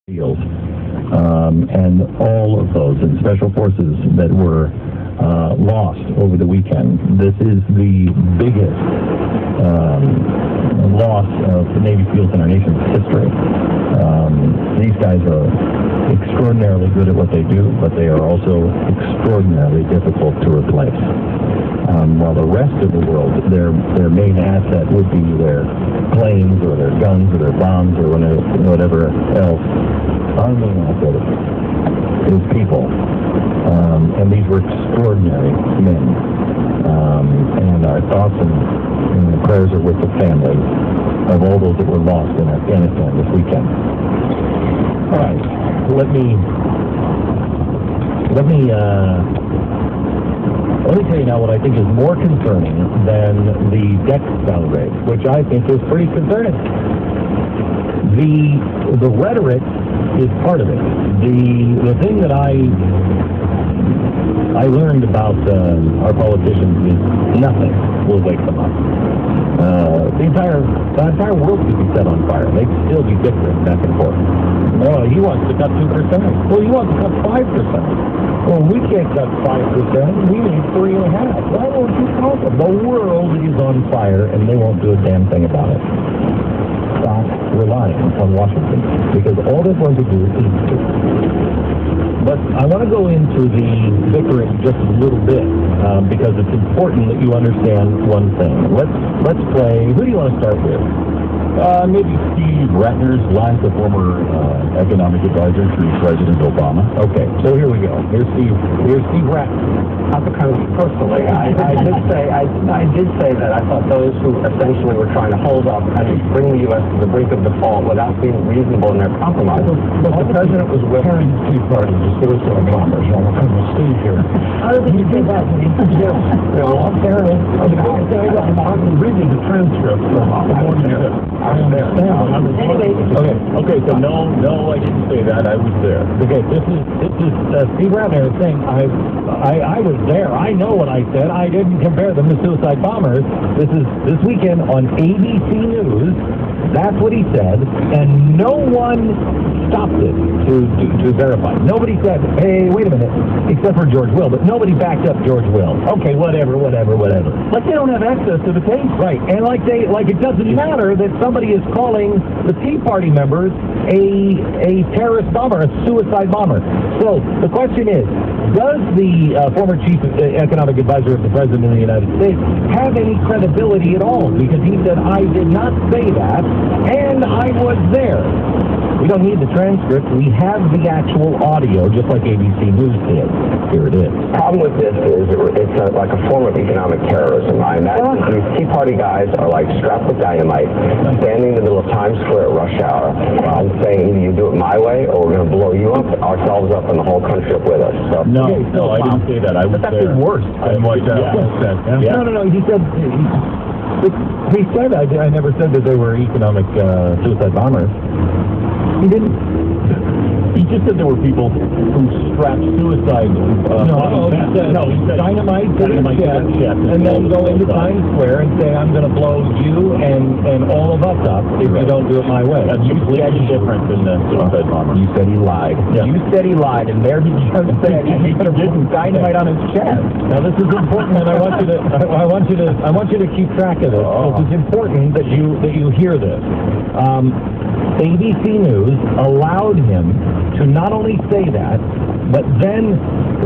field, and all of those and special forces that were lost over the weekend. This is the biggest loss of the Navy SEALs in our nation's history. These guys are extraordinarily good at what they do, but they are also extraordinarily difficult to replace. While the rest of the world, their main asset would be their planes or their guns or their bombs or whatever else, our main asset is people. And these were extraordinary men. And our thoughts and prayers are with the families of all those that were lost in Afghanistan this weekend. All right, let me tell you now what I think is more concerning than the deck downgrade, which I think is pretty concerning. The rhetoric is part of it. The thing that I learned about our politicians is nothing will wake them up. The entire world could be set on fire. They'd still be bickering back and forth. Oh, he wants to cut 2%. Well, he wants to cut 5%. Well, we can't cut 5%. We need 3.5%. Why won't you talk? The world is on fire, and they won't do a damn thing about it. Stop relying on Washington, because all they're going to do is eat. But I want to go into the bickering just a little bit, because it's important that you understand one thing. Let's play. Who do you want to start with? Maybe Steve Ratner's line, the former economic advisor to President Obama. Okay, so here we go. Here's Steve Ratner. Personally, I did say that I thought those who essentially were trying to hold up and bring the U.S. to the brink of default without being reasonable in their compromise. But the president was willing the Tea Party to suicide bombers. I'm going to Steve here. How did you do that? I'm reading the transcript from the morning. I understand. Okay, so no, I didn't say that. I was there. Okay, this is Steve Ratner saying I was there. I know what I said. I didn't compare them to suicide bombers. This weekend on ABC News. That's what he said, and no one stopped it to verify. Nobody said, hey, wait a minute, except for George Will, but nobody backed up George Will. Okay, whatever. Like they don't have access to the tape. Right, and like it doesn't matter that somebody is calling the Tea Party members a terrorist bomber, a suicide bomber. So the question is, does the former chief economic advisor of the President of the United States have any credibility at all? Because he said, I did not say that, and I was there. We don't need the transcript. We have the actual audio, just like ABC News did. Here it is. The problem with this is it's like a form of economic terrorism. I imagine these Tea Party guys are like strapped with dynamite, standing in the middle of Times Square at rush hour, and saying either you do it my way or we're going to blow you up, ourselves up, and the whole country up with us. So, no, I didn't say that. I was there. But that's worse. And what said. Yeah. No. He said. He said I never said that they were economic suicide bombers. He didn't. He just said there were people who strapped suicide. He said dynamite to their chest, and then go into Times Square and say, I'm going to blow you and all of us up if you don't do it my way. That's completely different than the suicide bomber. You said he lied. Yeah. You said he lied, and there he just said he's going to put dynamite on his chest. Now this is important, and I want you to keep track of this. It's important that you hear this. ABC News allowed him to not only say that, but then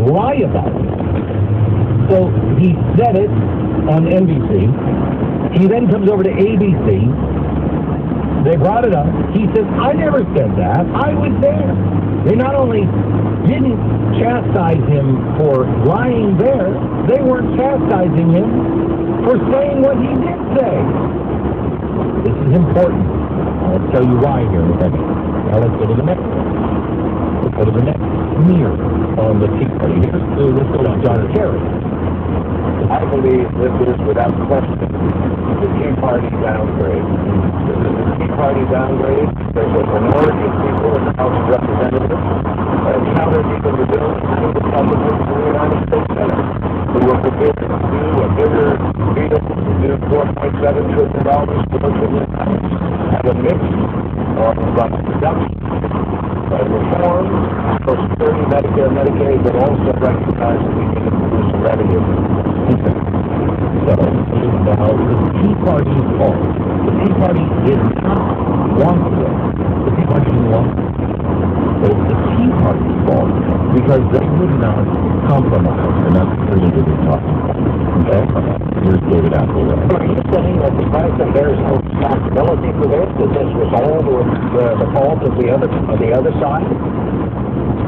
lie about it. So he said it on NBC. He then comes over to ABC. They brought it up. He says, I never said that. I was there. They not only didn't chastise him for lying there, they weren't chastising him for saying what he did say. This is important. I'll tell you why here in a second. Now let's go to the next one. Let's go to the next smear on the Tea Party. Let's go to John Kerry. I believe this is, without question, the Tea Party downgrade. This is the Tea Party downgrade. There's a minority of people in the House of Representatives countered even the bill to the Republicans in the United States Senate, who were forbidden to do a bigger deal, to do $4.7 trillion for the have a mix of reduction reform, Social Security, Medicare, Medicaid, but also recognize that we need to produce some revenue. So, now, the Tea Party's fault. The Tea Party did not want this. The Tea Party didn't want this. It was the Tea Party's fault because they would not compromise, and that's really what we're talking about. Okay? Here's David Applewood. Are you saying that the president bears no responsibility for this? That this was all the fault of the other side?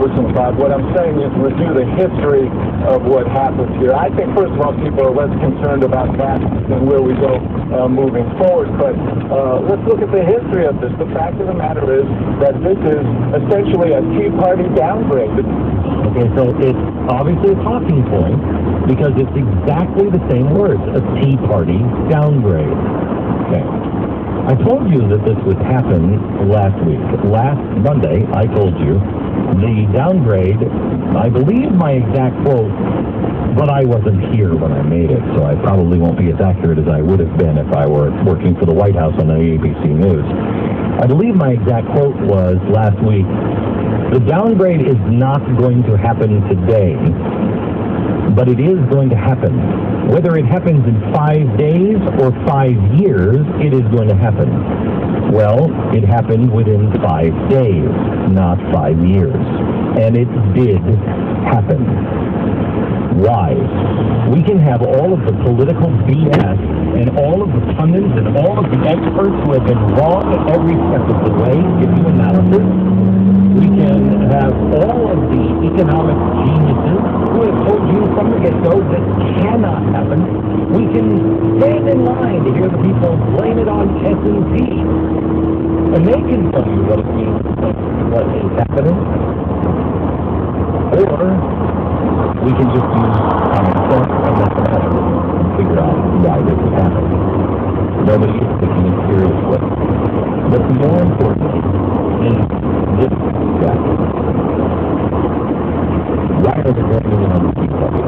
Listen, Bob, what I'm saying is review the history of what happened here. I think, first of all, people are less concerned about that than where we go moving forward. But let's look at the history of this. The fact of the matter is that this is essentially a Tea Party downgrade. Okay, so it's obviously a talking point because it's exactly the same words, a Tea Party downgrade. Okay. I told you that this would happen last week. Last Monday, I told you the downgrade, I believe my exact quote, but I wasn't here when I made it, so I probably won't be as accurate as I would have been if I were working for the White House on the ABC News. I believe my exact quote was last week, the downgrade is not going to happen today, but it is going to happen. Whether it happens in 5 days or 5 years, it is going to happen. Well, it happened within 5 days, not 5 years. And it did happen. Why? We can have all of the political BS and all of the pundits and all of the experts who have been wrong every step of the way give you analysis. We can have all of the economic geniuses who have told you from the get-go that cannot happen. We can stand in line to hear the people blame it on S&P. And they can tell you what it means, what is happening. Or we can just use common sense and mathematics and figure out why this is happening. Nobody is taking it seriously. But more importantly is this fact. Why are they going in on the Tea Party?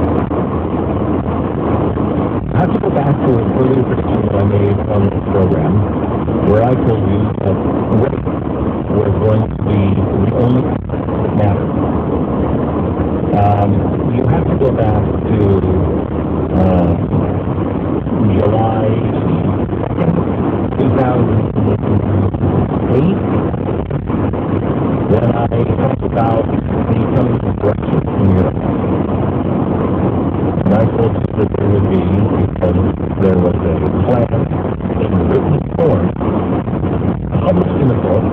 I have to go back to an earlier prediction that I made on this program where I told you that race was going to be the only that mattered. You have to go back to July 2008 when I talked about the coming Brexit in Europe. And I told you that there would be, because there was a plan in written form published in a book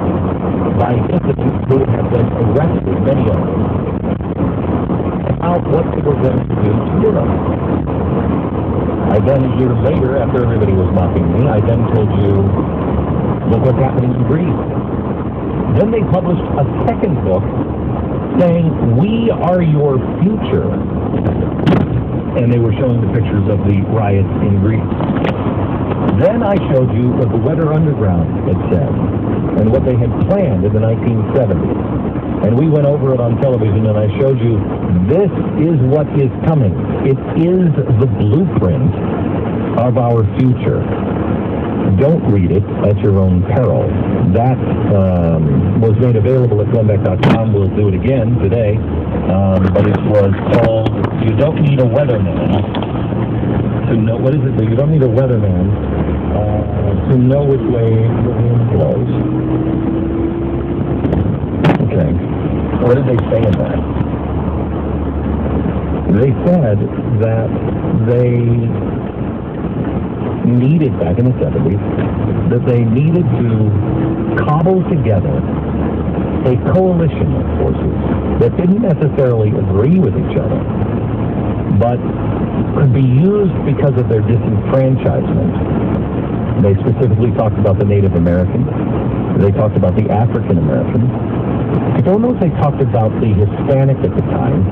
by institutes who have been arrested, many of them, about what they were going to do to Europe. I then, a year later, after everybody was mocking me, I then told you, look what's happening in Greece. Then they published a second book saying, we are your future. And they were showing the pictures of the riots in Greece. Then I showed you what the Weather Underground had said and what they had planned in the 1970s. And we went over it on television, and I showed you this is what is coming. It is the blueprint of our future. Don't read it at your own peril. That was made available at glenbeck.com. We'll do it again today. But it was called, You Don't Need a Weatherman to Know, what is it? You don't need a weatherman to know which way the wind blows. Okay. What did they say in that? They said that they needed, back in the 70s, that they needed to cobble together a coalition of forces that didn't necessarily agree with each other, but could be used because of their disenfranchisement. They specifically talked about the Native Americans. They talked about the African Americans. I don't know if they talked about the Hispanic at the time.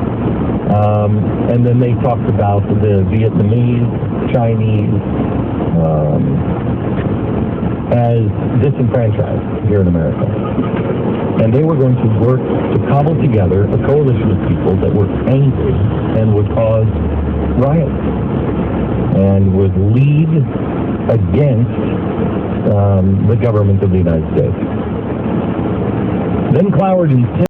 And then they talked about the Vietnamese, Chinese, as disenfranchised here in America. And they were going to work to cobble together a coalition of people that were angry and would cause riots and would lead against the government of the United States. Then Cloward and